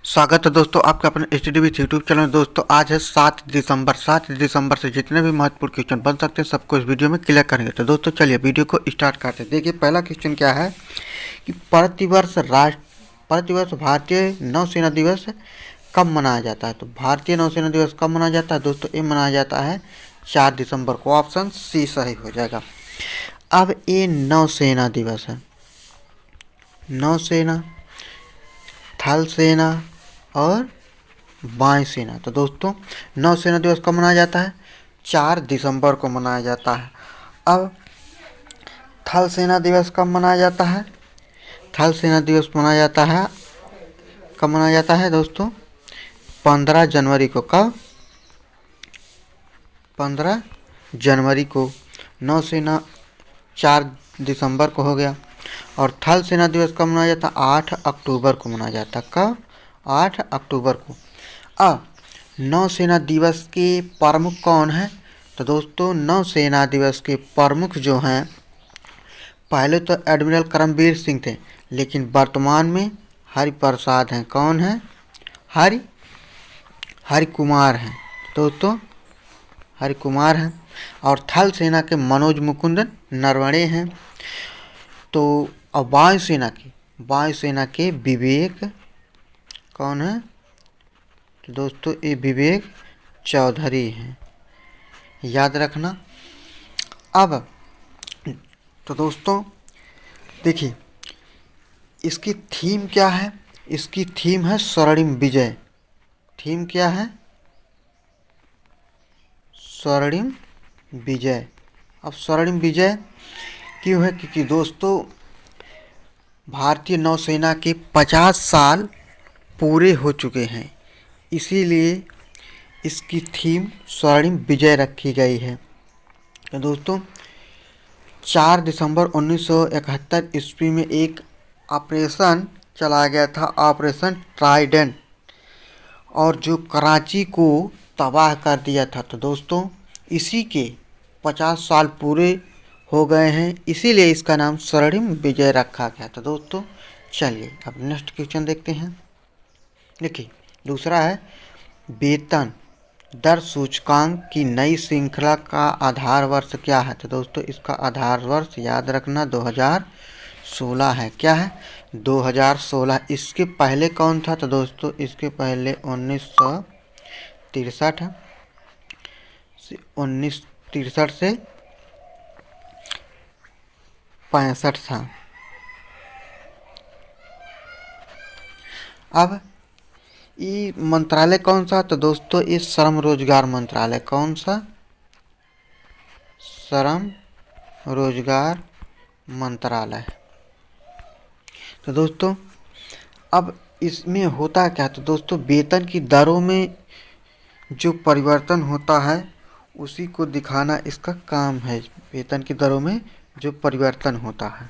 स्वागत है दोस्तों आपके अपने एच डी यूट्यूब चैनल। दोस्तों आज है 7 दिसंबर। 7 दिसंबर से जितने भी महत्वपूर्ण क्वेश्चन बन सकते हैं सबको इस वीडियो में क्लियर करेंगे। तो दोस्तों चलिए वीडियो को स्टार्ट करते हैं। देखिए पहला क्वेश्चन क्या है कि प्रतिवर्ष भारतीय नौसेना दिवस कब मनाया जाता है। तो भारतीय नौसेना दिवस कब मनाया जाता है दोस्तों, ये मनाया जाता है 4 दिसंबर को। ऑप्शन सी सही हो जाएगा। अब ये नौसेना दिवस है, नौसेना, थल सेना और वायुसेना। तो दोस्तों नौसेना दिवस कब मनाया जाता है, 4 दिसंबर को मनाया जाता है। अब थल सेना दिवस कब मनाया जाता है, थल सेना दिवस मनाया जाता है, कब मनाया जाता है दोस्तों, 15 जनवरी को। कब, 15 जनवरी को। नौसेना 4 दिसंबर को हो गया। और थल सेना दिवस कब मनाया जाता है, 8 अक्टूबर को मनाया जाता है। कब, 8 अक्टूबर को। अब नौसेना दिवस के प्रमुख कौन हैं। तो दोस्तों नौसेना दिवस के प्रमुख जो हैं, पहले तो एडमिरल करमबीर सिंह थे, लेकिन वर्तमान में हरिप्रसाद हैं। कौन हैं, हरि कुमार हैं दोस्तों, हरि कुमार हैं। और थल सेना के मनोज मुकुंद नरवणे हैं। तो अब वायुसेना के विवेक कौन है, तो दोस्तों ये विवेक चौधरी हैं, याद रखना। अब तो दोस्तों देखिए इसकी थीम क्या है, इसकी थीम है स्वर्णिम विजय। थीम क्या है, स्वर्णिम विजय। अब स्वर्णिम विजय क्यों है, क्योंकि दोस्तों भारतीय नौसेना के 50 साल पूरे हो चुके हैं, इसीलिए इसकी थीम स्वर्णिम विजय रखी गई है। तो दोस्तों 4 दिसंबर 1971 ईस्वी में एक ऑपरेशन चलाया गया था, ऑपरेशन ट्राइडेंट, और जो कराची को तबाह कर दिया था। तो दोस्तों इसी के 50 साल पूरे हो गए हैं, इसीलिए इसका नाम स्वर्णिम विजय रखा गया। तो दोस्तों चलिए अब नेक्स्ट क्वेश्चन देखते हैं। देखिए दूसरा है वेतन दर सूचकांक की नई श्रृंखला का आधार वर्ष क्या है। तो दोस्तों इसका आधार वर्ष याद रखना 2016 है। क्या है, 2016। इसके पहले कौन था, तो दोस्तों इसके पहले 1963 है, 1963 से 65 था। अब ये मंत्रालय कौन सा, तो दोस्तों ये श्रम रोजगार मंत्रालय। कौन सा, श्रम रोजगार मंत्रालय। तो दोस्तों अब इसमें होता क्या, तो दोस्तों वेतन की दरों में जो परिवर्तन होता है उसी को दिखाना इसका काम है, वेतन की दरों में जो परिवर्तन होता है।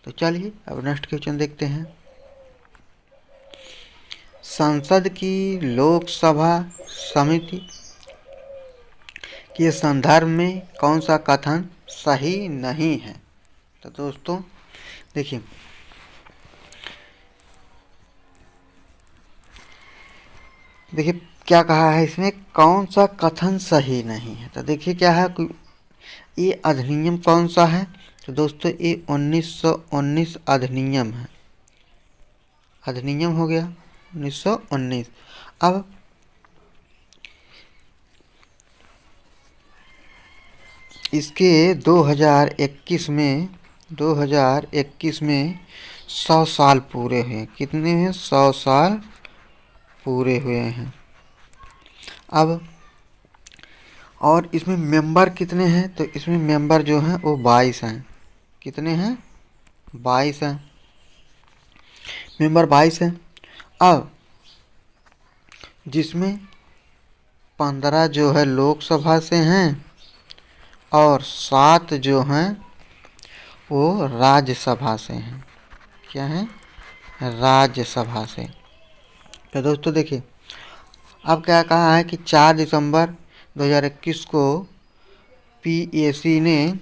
तो चलिए अब नेक्स्ट क्वेश्चन देखते हैं। संसद की लोकसभा समिति के संदर्भ में कौन सा कथन सही नहीं है। तो दोस्तों देखिए क्या कहा है इसमें, कौन सा कथन सही नहीं है। तो देखिए क्या है, ये अधिनियम कौन सा है, तो दोस्तों ये 1919 अधिनियम है, अधिनियम हो गया 1919। अब इसके 2021 में 100 साल पूरे हुए। कितने हैं, 100 साल पूरे हुए हैं। अब और इसमें मेंबर कितने हैं, तो इसमें मेंबर जो हैं वो 22 हैं। कितने हैं, 22 हैं, मेंबर 22 हैं। अब जिसमें 15 जो है लोकसभा से हैं और 7 जो हैं वो राज्यसभा से हैं। क्या है, राज्यसभा से। तो दोस्तों देखिए अब क्या कहा है कि 4 दिसंबर 2021 को पीएसी ने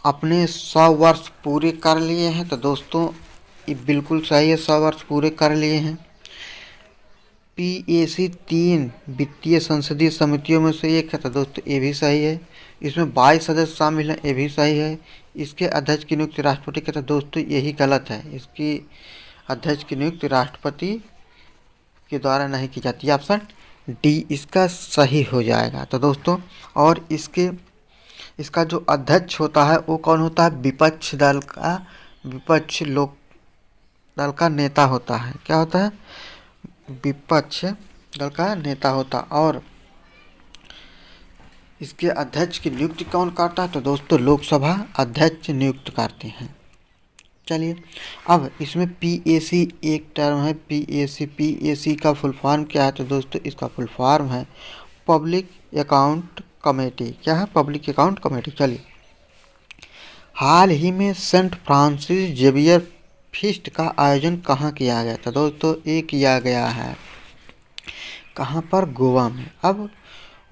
अपने 100 वर्ष पूरे कर लिए हैं। तो दोस्तों ये बिल्कुल सही है, 100 वर्ष पूरे कर लिए हैं। PAC 3 वित्तीय संसदीय समितियों में से एक है, तो दोस्तों ये भी सही है। इसमें 22 सदस्य शामिल हैं, ये भी सही है। इसके अध्यक्ष की नियुक्ति राष्ट्रपति के, तो दोस्तों यही गलत है। इसकी अध्यक्ष की नियुक्ति राष्ट्रपति के द्वारा नहीं की जाती। ऑप्शन डी इसका सही हो जाएगा। तो दोस्तों और इसका जो अध्यक्ष होता है वो कौन होता है? विपक्ष लोक दल का नेता होता है। क्या होता है? विपक्ष दल का नेता होता। और इसके अध्यक्ष की नियुक्ति कौन करता है? तो दोस्तों लोकसभा अध्यक्ष नियुक्त करते हैं। चलिए अब इसमें PAC एक टर्म है। PAC का फुल फॉर्म क्या है? तो दोस्तों इसका फुल फॉर्म है पब्लिक अकाउंट कमेटी। क्या है? Public account committee. चलिए हाल ही में सेंट फ्रांसिस जेवियर फीस्ट का आयोजन कहाँ किया गया था? दोस्तों ये किया गया है कहाँ पर? गोवा में। अब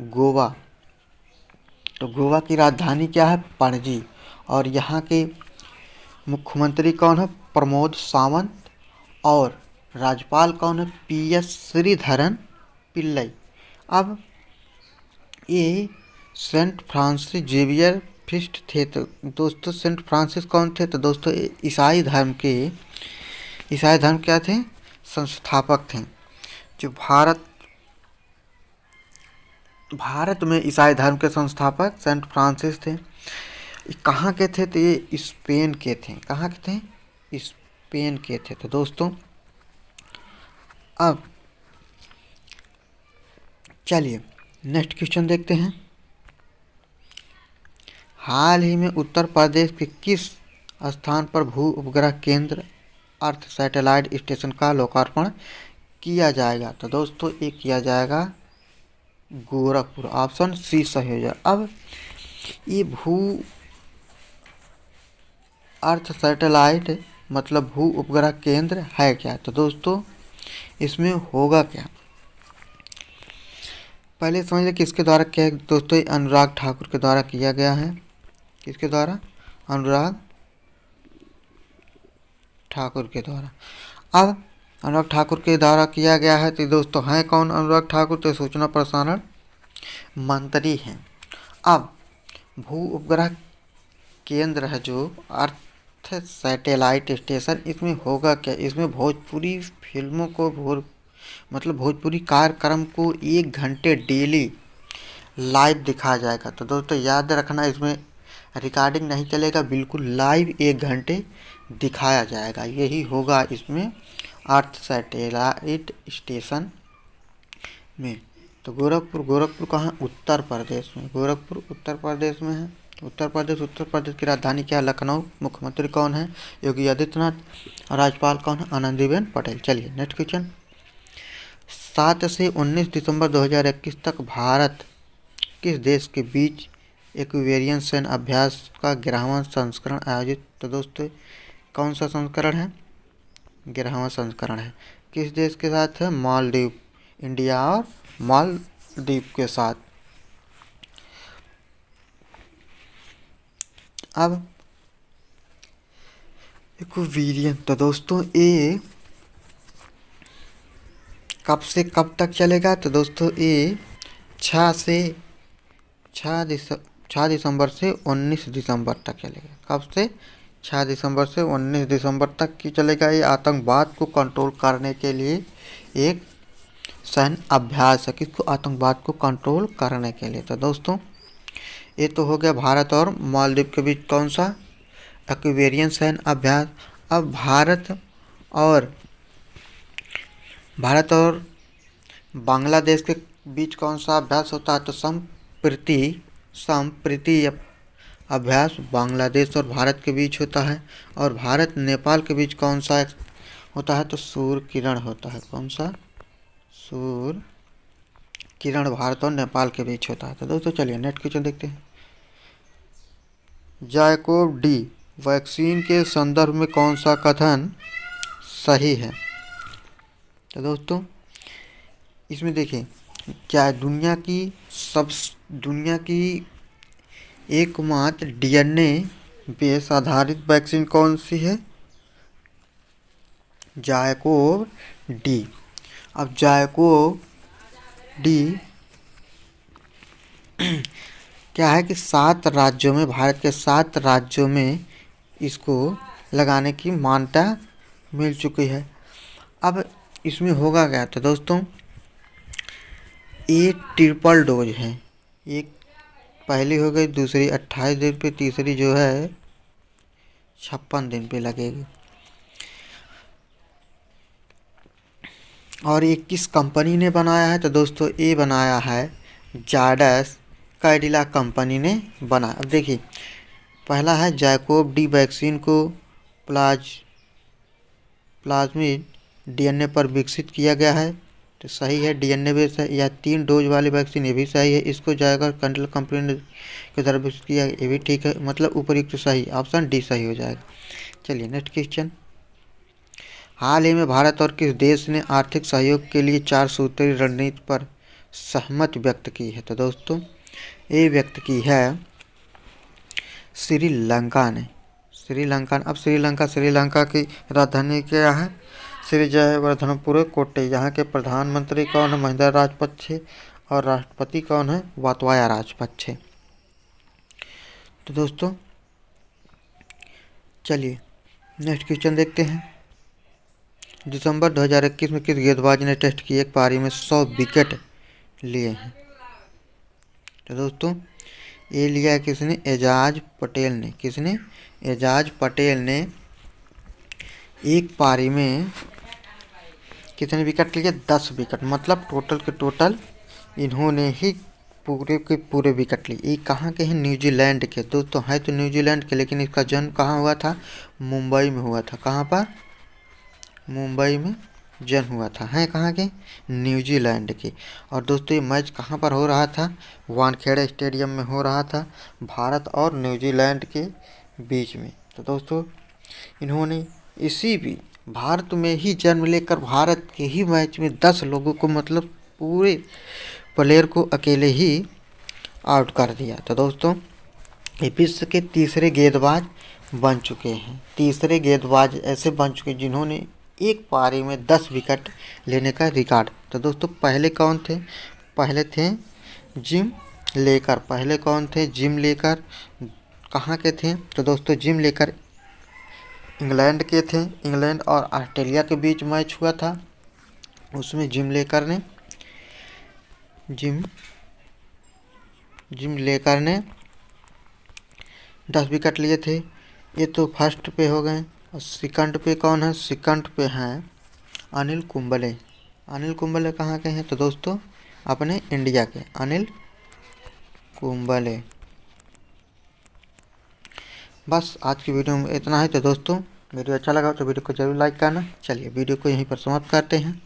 गोवा, तो गोवा की राजधानी क्या है? पणजी। और यहाँ के मुख्यमंत्री कौन है? प्रमोद सावंत। और राज्यपाल कौन है? PS श्रीधरन पिल्लई। अब ये सेंट फ्रांसिस जेवियर फीस्ट थे। तो दोस्तों सेंट फ्रांसिस कौन थे? तो दोस्तों ईसाई धर्म क्या थे? संस्थापक थे। जो भारत में ईसाई धर्म के संस्थापक सेंट फ्रांसिस थे। कहाँ के थे? तो ये स्पेन के थे। कहाँ के थे? स्पेन के थे। तो दोस्तों अब चलिए नेक्स्ट क्वेश्चन देखते हैं। हाल ही में उत्तर प्रदेश के किस स्थान पर भू उपग्रह केंद्र अर्थ सैटेलाइट स्टेशन का लोकार्पण किया जाएगा? तो दोस्तों ये किया जाएगा गोरखपुर। ऑप्शन सी सही हो जाए। अब ये भू अर्थ सैटेलाइट मतलब भू उपग्रह केंद्र है क्या? तो दोस्तों इसमें होगा क्या? पहले समझ लें किसके द्वारा किया है। दोस्तों अनुराग ठाकुर के द्वारा किया गया है। किसके द्वारा? अनुराग ठाकुर के द्वारा। अब अनुराग ठाकुर के द्वारा किया गया है। तो दोस्तों हैं कौन अनुराग ठाकुर? तो सूचना प्रसारण मंत्री हैं। अब भू उपग्रह केंद्र है जो अर्थ सैटेलाइट स्टेशन, इसमें होगा क्या? इसमें भोजपुरी फिल्मों को भोजपुरी कार्यक्रम को 1 घंटे डेली लाइव दिखाया जाएगा। तो दोस्तों याद रखना इसमें रिकॉर्डिंग नहीं चलेगा, बिल्कुल लाइव 1 घंटे दिखाया जाएगा। यही होगा इसमें अर्थ सैटेलाइट स्टेशन में। तो गोरखपुर कहाँ? उत्तर प्रदेश में। गोरखपुर उत्तर प्रदेश में है। उत्तर प्रदेश की राजधानी क्या है? लखनऊ। मुख्यमंत्री कौन है? योगी आदित्यनाथ। राज्यपाल कौन है? आनंदीबेन पटेल। चलिए नेक्स्ट क्वेश्चन। 7 से 19 दिसंबर 2021 तक भारत किस देश के बीच एक्वेरियन सैन्य अभ्यास का 11वां संस्करण आयोजित? तो दोस्तों कौन सा संस्करण है? 11वां संस्करण है। किस देश के साथ है? मालदीव। इंडिया और मालदीव के साथ। अब एक्वेरियन, तो दोस्तों ये कब से कब तक चलेगा? तो दोस्तों ये 6 दिसंबर से 19 दिसंबर तक चलेगा। कब से? 6 दिसंबर से 19 दिसंबर तक की चलेगा। ये आतंकवाद को कंट्रोल करने के लिए एक सैन्य अभ्यास है। किसको? आतंकवाद को कंट्रोल करने के लिए। तो दोस्तों ये तो हो गया भारत और मालदीव के बीच कौन सा? एक्वेरियन सैन्य अभ्यास। अब भारत और बांग्लादेश के बीच कौन सा अभ्यास होता है? तो संप्रीति अभ्यास बांग्लादेश और भारत के बीच होता है। और भारत नेपाल के बीच कौन सा होता है? तो सूर्य किरण होता है। कौन सा? सूर्य किरण भारत और नेपाल के बीच होता है। तो दोस्तों चलिए नेक्स्ट क्वेश्चन देखते हैं। जायकोव डी वैक्सीन के संदर्भ में कौन सा कथन सही है? तो दोस्तों इसमें देखिए क्या दुनिया की एकमात्र DNA बेस आधारित वैक्सीन कौन सी है? जाकोब डी। अब जाकोब डी क्या है कि 7 राज्यों में, भारत के 7 राज्यों में इसको लगाने की मान्यता मिल चुकी है। अब इसमें होगा क्या, तो दोस्तों ये ट्रिपल डोज है। एक पहली हो गई, दूसरी 28 दिन पे, तीसरी जो है 56 दिन पे लगेगी। और ये किस कंपनी ने बनाया है, तो दोस्तों ये बनाया है जायडस कैडिला कंपनी ने बना। अब देखिए, पहला है जाकोब डी वैक्सीन को प्लाज्मिड डीएनए पर विकसित किया गया है, तो सही है, डीएनए बेस है। या 3 डोज वाली वैक्सीन, ये भी सही है, इसको जाएगा कैडिला कंपनी के द्वारा विकसित किया, ये भी ठीक है, मतलब ऊपर तो सही, ऑप्शन डी सही हो जाएगा। चलिए नेक्स्ट क्वेश्चन। हाल ही में भारत और किस देश ने आर्थिक सहयोग के लिए 4 सूत्री रणनीति पर सहमति व्यक्त की है, तो दोस्तों ये व्यक्त की है श्रीलंका ने। श्रीलंका। अब श्रीलंका की राजधानी क्या है, श्री जयवर्धनपुर कोट्टे। यहाँ के प्रधानमंत्री कौन है, महिंदा राजपक्षे, और राष्ट्रपति कौन है, गोताबाया राजपक्षे। तो दोस्तों चलिए नेक्स्ट क्वेश्चन देखते हैं। दिसंबर 2021 में किस गेंदबाज ने टेस्ट की एक पारी में 100 विकेट लिए हैं, तो दोस्तों ये लिया है किसने, एजाज पटेल ने। किसने, एजाज पटेल ने एक पारी में कितने विकेट लिए, 10 विकेट, मतलब टोटल के टोटल इन्होंने ही पूरे के पूरे विकेट लिए। ये कहाँ के हैं, न्यूजीलैंड के। दोस्तों है तो न्यूजीलैंड के, लेकिन इसका जन्म कहाँ हुआ था, मुंबई में हुआ था। कहाँ पर, मुंबई में जन्म हुआ था। हैं कहाँ के, न्यूजीलैंड के। और दोस्तों ये मैच कहाँ पर हो रहा था, वानखेड़े स्टेडियम में हो रहा था, भारत और न्यूजीलैंड के बीच में। तो दोस्तों इन्होंने इसी भी भारत में ही जन्म लेकर भारत के ही मैच में 10 लोगों को, मतलब पूरे प्लेयर को अकेले ही आउट कर दिया। तो दोस्तों ये विश्व के तीसरे गेंदबाज बन चुके हैं। तीसरे गेंदबाज ऐसे बन चुके जिन्होंने एक पारी में 10 विकेट लेने का रिकॉर्ड। तो दोस्तों पहले कौन थे, पहले थे जिम लेकर। पहले कौन थे, जिम लेकर। कहाँ के थे, तो दोस्तों जिम लेकर इंग्लैंड के थे। इंग्लैंड और ऑस्ट्रेलिया के बीच मैच हुआ था, उसमें जिम लेकर ने 10 विकेट लिए थे। ये तो फर्स्ट पे हो गए। और सेकंड पे कौन है, सेकंड पे हैं अनिल कुंबले। अनिल कुंबले कहाँ के हैं, तो दोस्तों अपने इंडिया के अनिल कुंबले। बस आज की वीडियो में इतना है। तो दोस्तों वीडियो अच्छा लगा तो वीडियो को जरूर लाइक करना। चलिए वीडियो को यहीं पर समाप्त करते हैं।